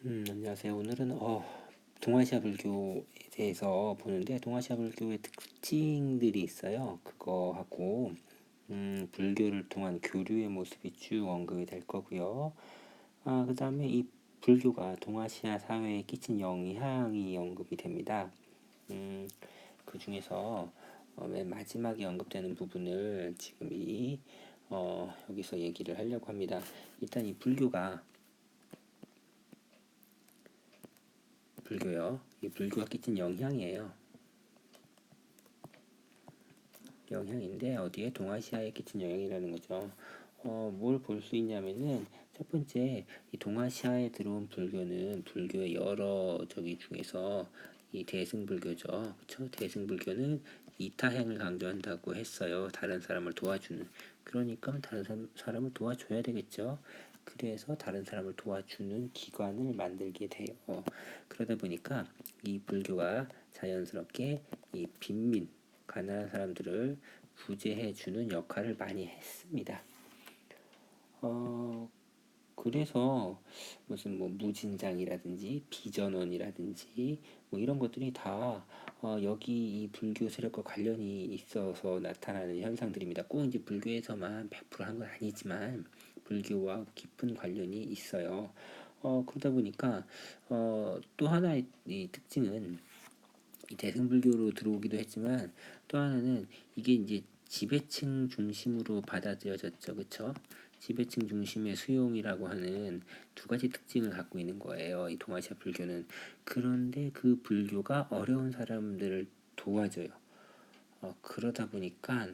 안녕하세요. 오늘은 동아시아 불교에 대해서 보는데 동아시아 불교의 특징들이 있어요. 그거 하고 불교를 통한 교류의 모습이 쭉 언급이 될 거고요. 그다음에 이 불교가 동아시아 사회에 끼친 영향이 언급이 됩니다. 그 중에서 맨 마지막에 언급되는 부분을 지금 여기서 얘기를 하려고 합니다. 일단 이 불교요. 이 불교가 끼친 영향이에요. 영향인데 어디에 동아시아에 끼친 영향이라는 거죠. 뭘 볼 수 있냐면은 첫 번째 이 동아시아에 들어온 불교는 불교의 여러 저기 중에서 이 대승불교죠. 그쵸? 대승불교는 이타행을 강조한다고 했어요. 다른 사람을 도와주는. 그러니까 다른 사람을 도와줘야 되겠죠. 그래서 다른 사람을 도와주는 기관을 만들게 돼요. 그러다 보니까 이 불교가 자연스럽게 이 빈민, 가난한 사람들을 구제해주는 역할을 많이 했습니다. 어, 그래서 무슨 뭐 무진장이라든지 비전원이라든지 뭐 이런 것들이 다 여기 이 불교 세력과 관련이 있어서 나타나는 현상들입니다. 꼭 이제 불교에서만 100%한 건 아니지만 불교와 깊은 관련이 있어요. 그러다 보니까 또 하나의 이 특징은 이 대승불교로 들어오기도 했지만 또 하나는 이게 이제 지배층 중심으로 받아들여졌죠. 그쵸? 지배층 중심의 수용이라고 하는 두 가지 특징을 갖고 있는 거예요. 이 동아시아 불교는. 그런데 그 불교가 어려운 사람들을 도와줘요. 그러다 보니까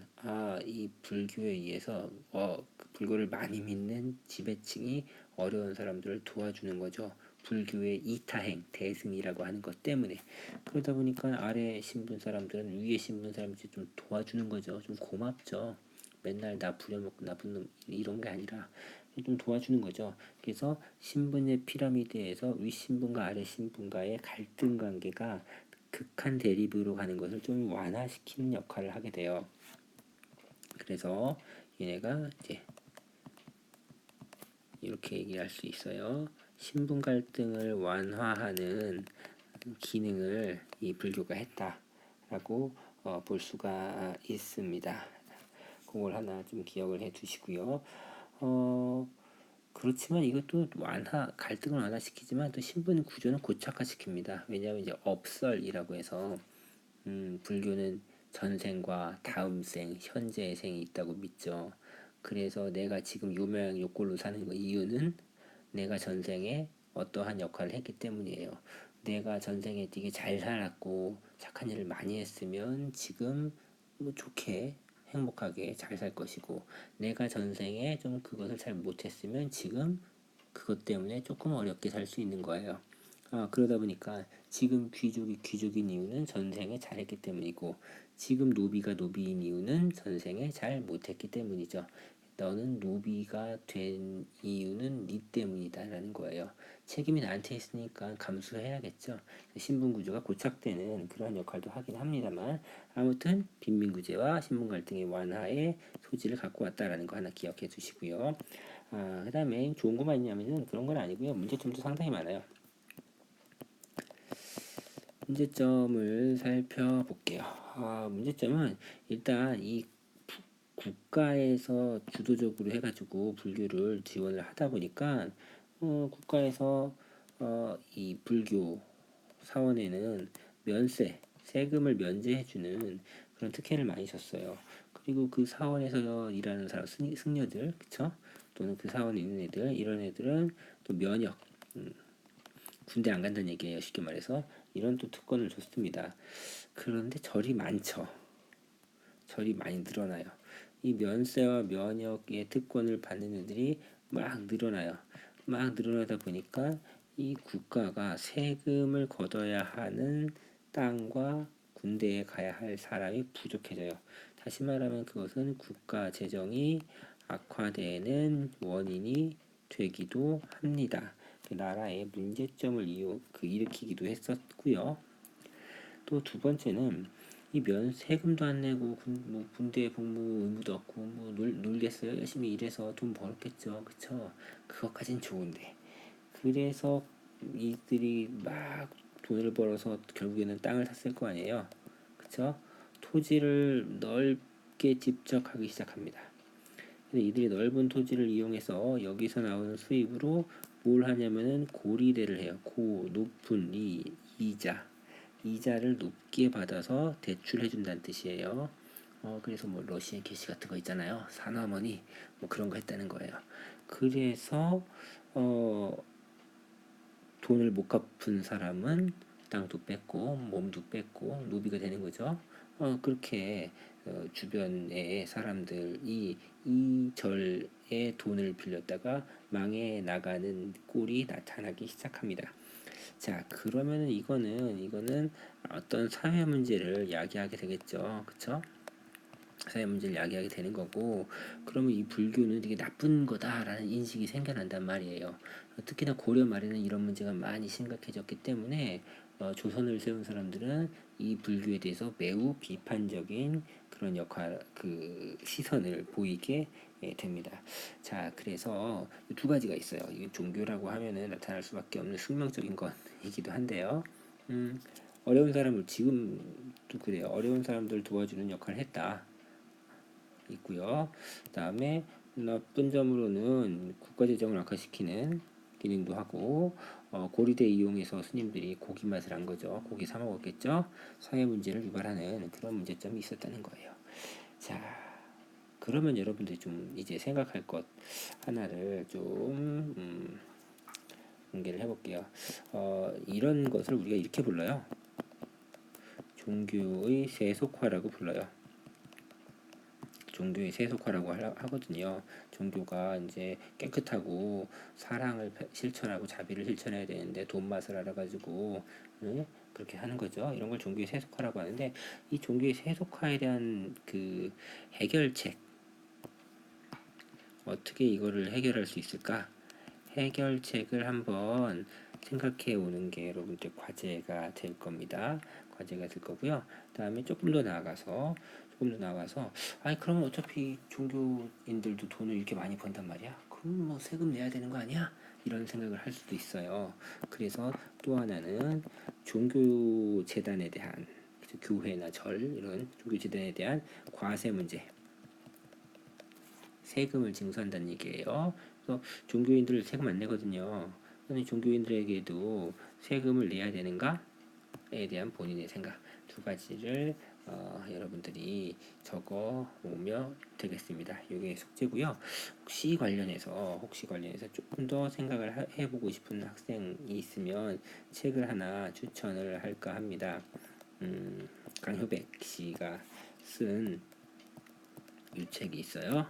이 불교에 의해서 그 불교를 많이 믿는 지배층이 어려운 사람들을 도와주는 거죠. 불교의 이타행, 대승이라고 하는 것 때문에. 그러다 보니까 아래 신분 사람들은 위에 신분 사람들이 좀 도와주는 거죠. 좀 고맙죠. 맨날 나 부려먹고 나쁜 놈 이런 게 아니라 좀 도와주는 거죠. 그래서 신분의 피라미드에서 윗신분과 아래 신분과의 갈등 관계가 극한 대립으로 가는 것을 좀 완화시키는 역할을 하게 돼요. 그래서 얘네가 이제 이렇게 얘기할 수 있어요. 신분 갈등을 완화하는 기능을 이 불교가 했다라고 볼 수가 있습니다. 그걸 하나 좀 기억을 해 두시고요. 그렇지만 이것도 갈등을 완화시키지만 또 신분 구조는 고착화시킵니다. 왜냐하면 이제 업설이라고 해서 불교는 전생과 다음생, 현재의 생이 있다고 믿죠. 그래서 내가 지금 요꼴로 사는 거 이유는 내가 전생에 어떠한 역할을 했기 때문이에요. 내가 전생에 되게 잘 살았고 착한 일을 많이 했으면 지금 뭐 좋게 행복하게 잘 살 것이고 내가 전생에 좀 그것을 잘 못했으면 지금 그것 때문에 조금 어렵게 살 수 있는 거예요. 그러다 보니까 지금 귀족이 귀족인 이유는 전생에 잘했기 때문이고 지금 노비가 노비인 이유는 전생에 잘 못했기 때문이죠. 너는 노비가 된 이유는 네 때문이다라는 거예요. 책임이 나한테 있으니까 감수해야겠죠. 신분 구조가 고착되는 그런 역할도 하긴 합니다만 아무튼 빈민구제와 신분 갈등의 완화의 소지를 갖고 왔다라는 거 하나 기억해 두시고요. 그 다음에 좋은 것만 있냐면은 그런 건 아니고요. 문제점도 상당히 많아요. 문제점을 살펴볼게요. 문제점은 일단 이 국가에서 주도적으로 해가지고 불교를 지원을 하다 보니까 국가에서 이 불교 사원에는 세금을 면제해주는 그런 특혜를 많이 줬어요. 그리고 그 사원에서 일하는 사람, 승려들, 그쵸? 또는 그 사원에 있는 애들, 이런 애들은 또 면역, 군대 안 간다는 얘기예요. 쉽게 말해서 이런 또 특권을 줬습니다. 그런데 절이 많죠. 절이 많이 늘어나요. 이 면세와 면역의 특권을 받는 애들이 막 늘어나요. 막 늘어나다 보니까 이 국가가 세금을 걷어야 하는 땅과 군대에 가야 할 사람이 부족해져요. 다시 말하면 그것은 국가 재정이 악화되는 원인이 되기도 합니다. 그 나라의 문제점을 일으키기도 했었고요. 또 두 번째는 이 세금도 안 내고 뭐 군대 복무 의무도 없고 뭐 놀겠어요. 열심히 일해서 돈 벌었겠죠. 그쵸? 그것까진 좋은데. 그래서 이들이 막 돈을 벌어서 결국에는 땅을 샀을 거 아니에요. 그쵸? 토지를 넓게 집적하기 시작합니다. 근데 이들이 넓은 토지를 이용해서 여기서 나오는 수입으로 뭘 하냐면은 고리대를 해요. 높은 이자를 높게 받아서 대출해 준다는 뜻이에요. 그래서 뭐 러시안 캐시 같은 거 있잖아요. 산화머니 뭐 그런 거 했다는 거예요. 그래서 어, 돈을 못 갚은 사람은 땅도 뺏고 몸도 뺏고 노비가 되는 거죠. 그렇게 주변의 사람들이 이 절에 돈을 빌렸다가 망해 나가는 꼴이 나타나기 시작합니다. 자, 그러면은 이거는 어떤 사회 문제를 야기하게 되겠죠. 그쵸? 사회 문제를 야기하게 되는 거고, 그러면 이 불교는 되게 나쁜 거다라는 인식이 생겨난단 말이에요. 특히나 고려 말에는 이런 문제가 많이 심각해졌기 때문에 조선을 세운 사람들은 이 불교에 대해서 매우 비판적인 그런 그 시선을 보이게 됩니다. 자, 그래서 두 가지가 있어요. 이 종교라고 하면은 나타날 수밖에 없는 숙명적인 것이기도 한데요. 어려운 사람을 지금도 그래요. 어려운 사람들 도와주는 역할을 했다. 있고요. 그다음에 나쁜 점으로는 국가 재정을 악화시키는 기능도 하고 고리대 이용해서 스님들이 고기 맛을 한 거죠. 고기 사 먹었겠죠. 사회 문제를 유발하는 그런 문제점이 있었다는 거예요. 자, 그러면 여러분들이 좀 이제 생각할 것 하나를 좀 공개를 해볼게요. 이런 것을 우리가 이렇게 불러요. 종교의 세속화라고 불러요. 종교의 세속화라고 하거든요. 종교가 이제 깨끗하고 사랑을 실천하고 자비를 실천해야 되는데 돈 맛을 알아가지고 그렇게 하는 거죠. 이런 걸 종교의 세속화라고 하는데 이 종교의 세속화에 대한 그 해결책 어떻게 이거를 해결할 수 있을까? 해결책을 한번 생각해 오는 게 여러분들 과제가 될 겁니다. 과제가 될 거고요. 다음에 조금 더 나아가서 아니 그러면 어차피 종교인들도 돈을 이렇게 많이 번단 말이야. 그럼 뭐 세금 내야 되는 거 아니야? 이런 생각을 할 수도 있어요. 그래서 또 하나는 종교 재단에 대한 교회나 절 이런 종교 재단에 대한 과세 문제, 세금을 징수한다는 얘기예요. 그래서 종교인들 세금 안 내거든요. 그런데 종교인들에게도 세금을 내야 되는가에 대한 본인의 생각 두 가지를 여러분들이 적어 오면 되겠습니다. 이게 숙제고요. 혹시 관련해서 조금 더 생각을 해보고 싶은 학생이 있으면 책을 하나 추천을 할까 합니다. 강효백 씨가 쓴 이 책이 있어요.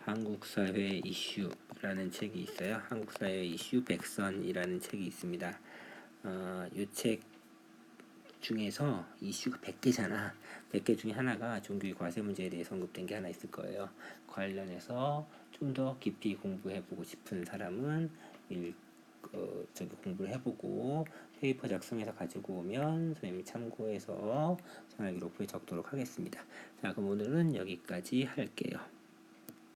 한국사회 이슈라는 책이 있어요. 한국사회 이슈 백선이라는 책이 있습니다. 이 책 중에서 이슈가 100개잖아. 100개 중에 하나가 종교의 과세 문제에 대해서 언급된 게 하나 있을 거예요. 관련해서 좀 더 깊이 공부해보고 싶은 사람은 저기 공부를 해보고 페이퍼 작성해서 가지고 오면 선생님이 참고해서 생활 기록부에 적도록 하겠습니다. 자, 그럼 오늘은 여기까지 할게요.